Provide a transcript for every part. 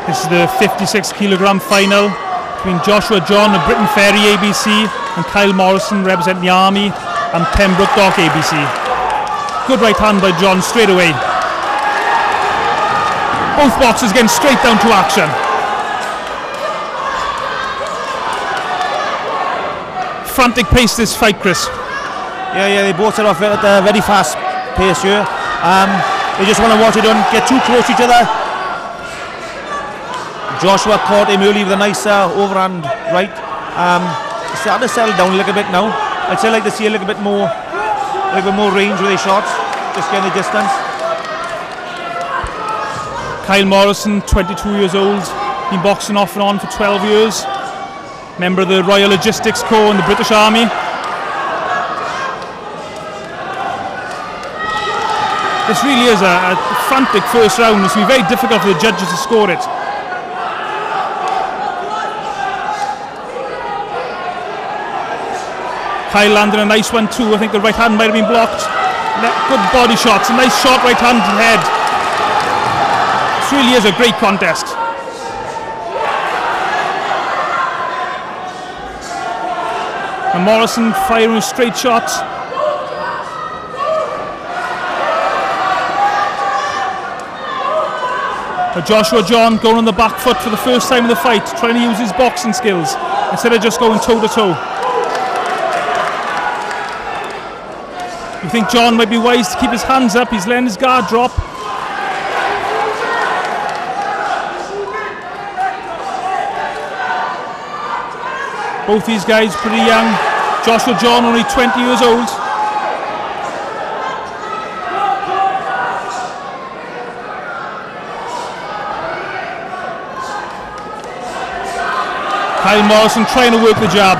This is the 56 kilogram final between Joshua John of Britain Ferry ABC and Kyle Morrison representing the Army and Pembroke Dock ABC. Good right hand by John straight away. Both boxers getting straight down to action. Frantic pace this fight, Chris. Yeah, they both set off at a very fast pace here. They just want to watch it don't get too close to each other. Joshua caught him early with a nice overhand right. Started to settle down a little bit now. I'd say like to see a little bit more range with his shots, just getting the distance. Kyle Morrison, 22 years old, been boxing off and on for 12 years. Member of the Royal Logistics Corps in the British Army. This really is a frantic first round. It's going to be very difficult for the judges to score it. Kyle landed a nice one too. I think the right hand might have been blocked. Good body shots, a nice short right hand to the head. This really is a great contest. And Morrison firing straight shots. But Joshua John going on the back foot for the first time in the fight, trying to use his boxing skills instead of just going toe to toe. You think John might be wise to keep his hands up? He's letting his guard drop. Both these guys pretty young. Joshua John only 20 years old. Kyle Morrison trying to work the jab.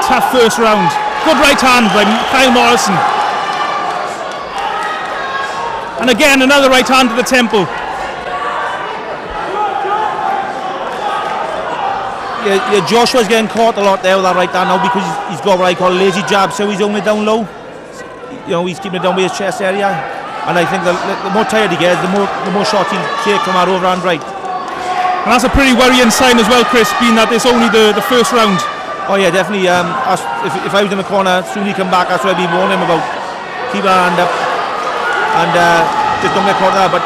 Tough first round. Good right hand by Kyle Morrison. And again another right hand to the temple. Yeah, Joshua's getting caught a lot there with that right hand now because he's got what I call a lazy jab, so he's only down low. You know, he's keeping it down with his chest area. And I think the more tired he gets, the more shots he'll take from that overhand right. And that's a pretty worrying sign as well, Chris, being that it's only the first round. Oh yeah, definitely. If I was in the corner, soon he come back, that's what I'd be warning him about. Keep our hand up and just don't get caught there. But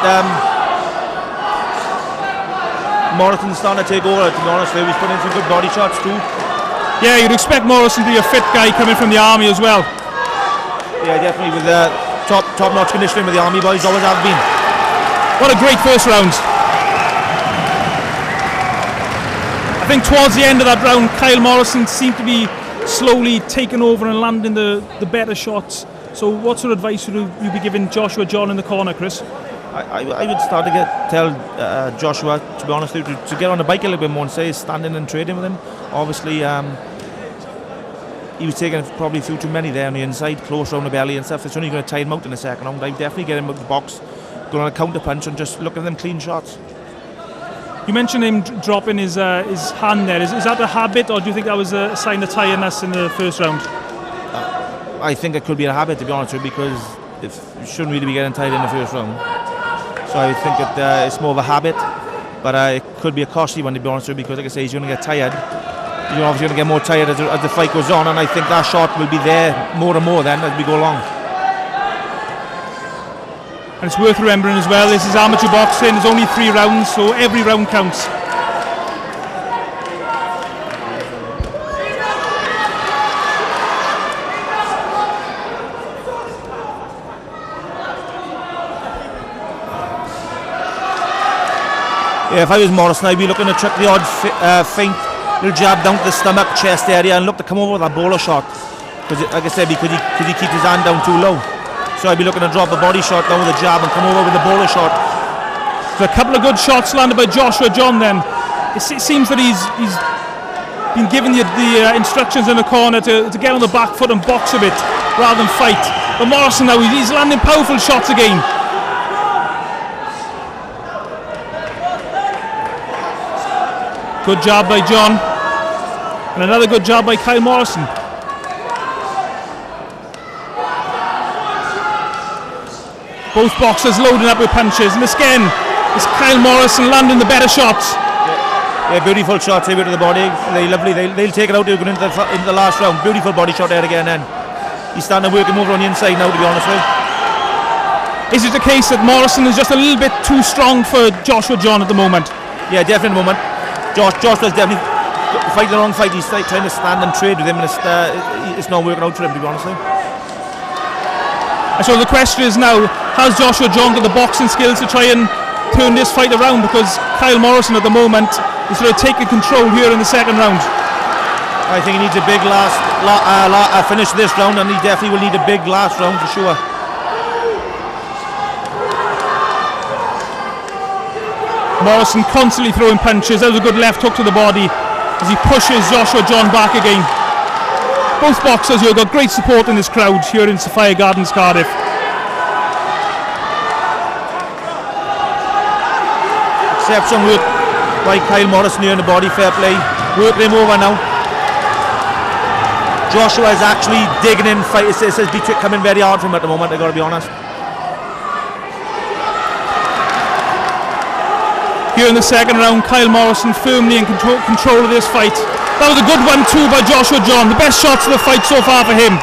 Morrison's starting to take over, to be honest. He's putting in some good body shots too. Yeah, you'd expect Morrison to be a fit guy coming from the Army as well. Yeah, definitely with top-notch conditioning with the Army boys, always have been. What a great first round. I think towards the end of that round, Kyle Morrison seemed to be slowly taking over and landing the better shots. So what sort of advice would you be giving Joshua John in the corner, Chris? I would start to tell Joshua, to be honest, to get on the bike a little bit more and say standing and trading with him. Obviously, he was taking probably a few too many there on the inside, close around the belly and stuff. It's only going to tire him out in the second round. I'd definitely get him out of the box, go on a counter punch and just look at them clean shots. You mentioned him dropping his hand there. Is that a habit, or do you think that was a sign of tiredness in the first round? I think it could be a habit, to be honest with you, because you shouldn't really be getting tired in the first round. So I think it's more of a habit, but it could be a costly one, to be honest with you, because like I say, he's going to get tired. You're obviously going to get more tired as the fight goes on, and I think that shot will be there more and more then as we go along. And it's worth remembering as well, this is amateur boxing, there's only 3 rounds, so every round counts. Yeah, if I was Morrison, I'd be looking to chuck the odd feint, little jab down to the stomach, chest area, and look to come over with that bowler shot. Because, like I said, because he keeps his hand down too low. So I'd be looking to drop a body shot down with a jab and come over with a bowler shot. So a couple of good shots landed by Joshua John then. It seems that he's been given the instructions in the corner to get on the back foot and box a bit rather than fight. But Morrison now, he's landing powerful shots again. Good job by John. And another good job by Kyle Morrison. Both boxers loading up with punches, and this again is Kyle Morrison landing the better shots. Yeah, beautiful shots over to the body. They're lovely. They'll take it out. They're going into the last round. Beautiful body shot there again. Then he's starting to work him over on the inside now, to be honest with you. Is it the case that Morrison is just a little bit too strong for Joshua John at the moment? Yeah, definitely at the moment. Joshua's definitely fighting the wrong fight. He's trying to stand and trade with him, and it's not working out for him, to be honest with you. So the question is now, has Joshua John got the boxing skills to try and turn this fight around? Because Kyle Morrison at the moment is sort of taking control here in the second round. I think he needs a big finish this round, and he definitely will need a big last round for sure. Morrison constantly throwing punches. That was a good left hook to the body as he pushes Joshua John back again. Both boxers who have got great support in this crowd here in Sophia Gardens, Cardiff. Exceptional work by Kyle Morrison here in the body, fair play. Working him over now. Joshua is actually digging in fight. It's coming very hard for him at the moment, I've got to be honest. Here in the second round, Kyle Morrison firmly in control of this fight. That was a good one too by Joshua John. The best shots of the fight so far for him.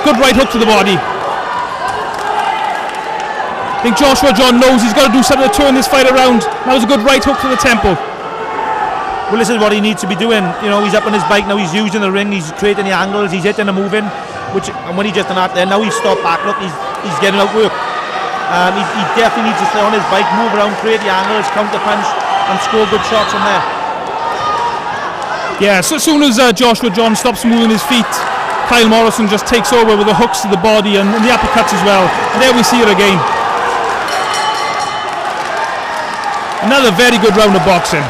Good right hook to the body. I think Joshua John knows he's got to do something to turn this fight around. That was a good right hook to the temple. Well, this is what he needs to be doing. You know, he's up on his bike now, he's using the ring, he's creating the angles, he's hitting and moving. And when he just done that there, now he's stopped back, look, he's getting out work. He definitely needs to stay on his bike, move around, create the angles, counter punch, and score good shots from there. Yeah, so as soon as Joshua John stops moving his feet, Kyle Morrison just takes over with the hooks to the body and the uppercuts as well. And there we see it again. Another very good round of boxing.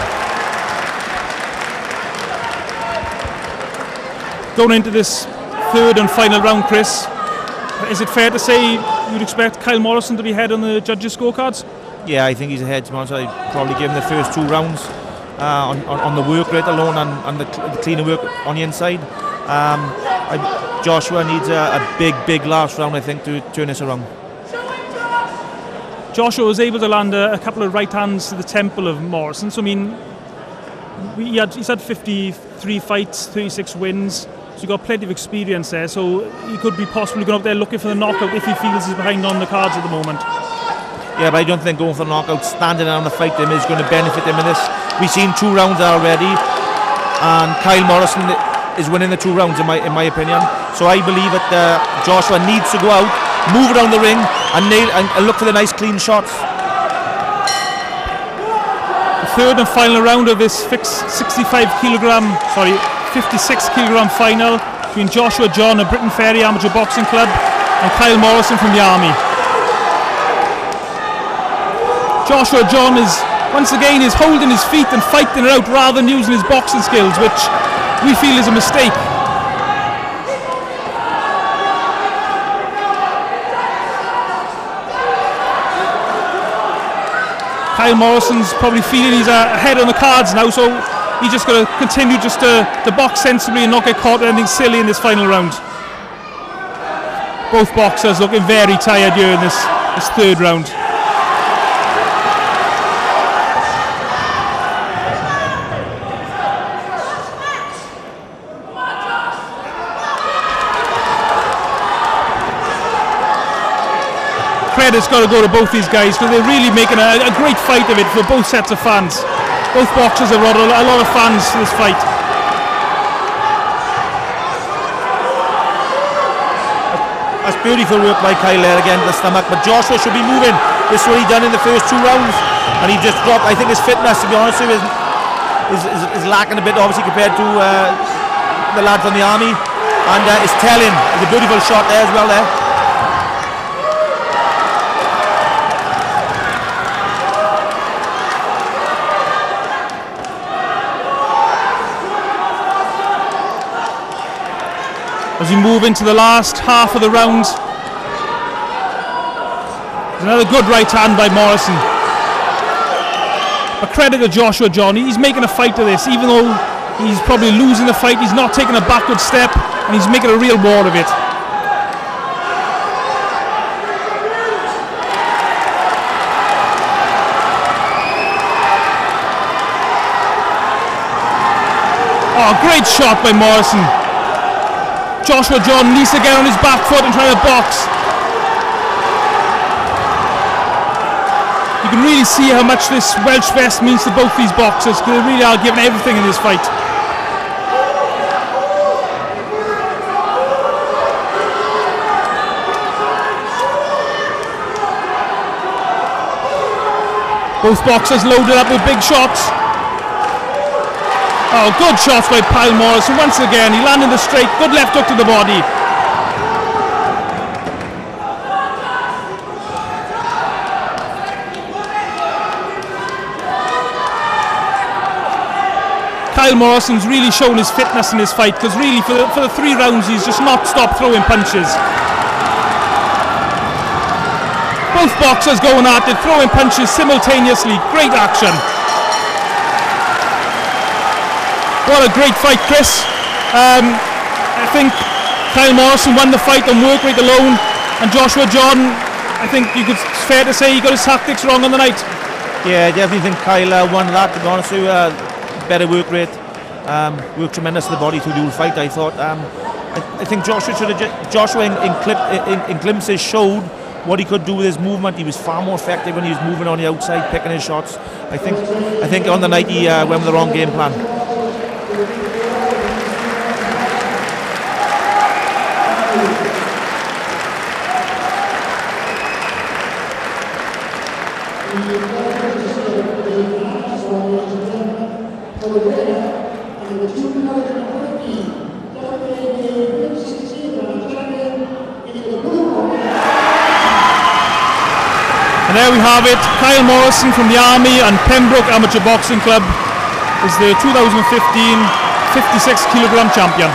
Going into this third and final round, Chris, is it fair to say you'd expect Kyle Morrison to be ahead on the judges' scorecards? Yeah, I think he's ahead, to be honest. I'd probably give him the first two rounds on the work rate alone and the cleaner work on the inside. Joshua needs a big last round, I think, to turn this around. Joshua was able to land a couple of right hands to the temple of Morrison. So I mean, he's had 53 fights, 36 wins. So he got plenty of experience there. So he could be possibly going up there looking for the knockout if he feels he's behind on the cards at the moment. Yeah, but I don't think going for the knockout, standing on the fight him is going to benefit him in this. We've seen 2 rounds already, and Kyle Morrison is winning the 2 rounds in my opinion. So I believe that Joshua needs to go out, move around the ring, and look for the nice clean shots. The third and final round of this 56 kilogram final between Joshua John of Britain Ferry Amateur Boxing Club and Kyle Morrison from the Army. Joshua John is holding his feet and fighting it out rather than using his boxing skills, which we feel is a mistake. Kyle Morrison's probably feeling he's ahead on the cards now, so he's just got to continue just to box sensibly and not get caught in anything silly in this final round. Both boxers looking very tired here in this third round. Credit's got to go to both these guys because they're really making a great fight of it for both sets of fans. Both boxers have brought a lot of fans to this fight. That's beautiful work by Kyle there again to the stomach, but Joshua should be moving. This is what he done in the first 2 rounds, and he just dropped. I think his fitness, to be honest with you, is lacking a bit, obviously, compared to the lads on the Army, and it's telling. It's a beautiful shot there as well there. As we move into the last half of the round, another good right hand by Morrison. But credit to Joshua John, he's making a fight of this, even though he's probably losing the fight, he's not taking a backward step, and he's making a real war of it. Oh, great shot by Morrison. Joshua John needs to get on his back foot and try to box. You can really see how much this Welsh vest means to both these boxers, because they really are giving everything in this fight. Both boxers loaded up with big shots. Oh, good shots by Kyle Morrison. Once again, he landed the straight, good left hook to the body. Kyle Morrison's really shown his fitness in this fight, because really for the 3 rounds he's just not stopped throwing punches. Both boxers going at it, throwing punches simultaneously. Great action. What a great fight, Chris. I think Kyle Morrison won the fight on work rate alone, and Joshua John, I think it's fair to say he got his tactics wrong on the night. Yeah, I definitely think Kyle won that, to be honest with you. Better work rate, worked tremendous to the body through the whole fight, I thought. I think Joshua in glimpses showed what he could do with his movement. He was far more effective when he was moving on the outside, picking his shots. I think on the night he went with the wrong game plan. And there we have it. Kyle Morrison from the Army and Pembroke Amateur Boxing Club is the 2015 56 kilogram champion.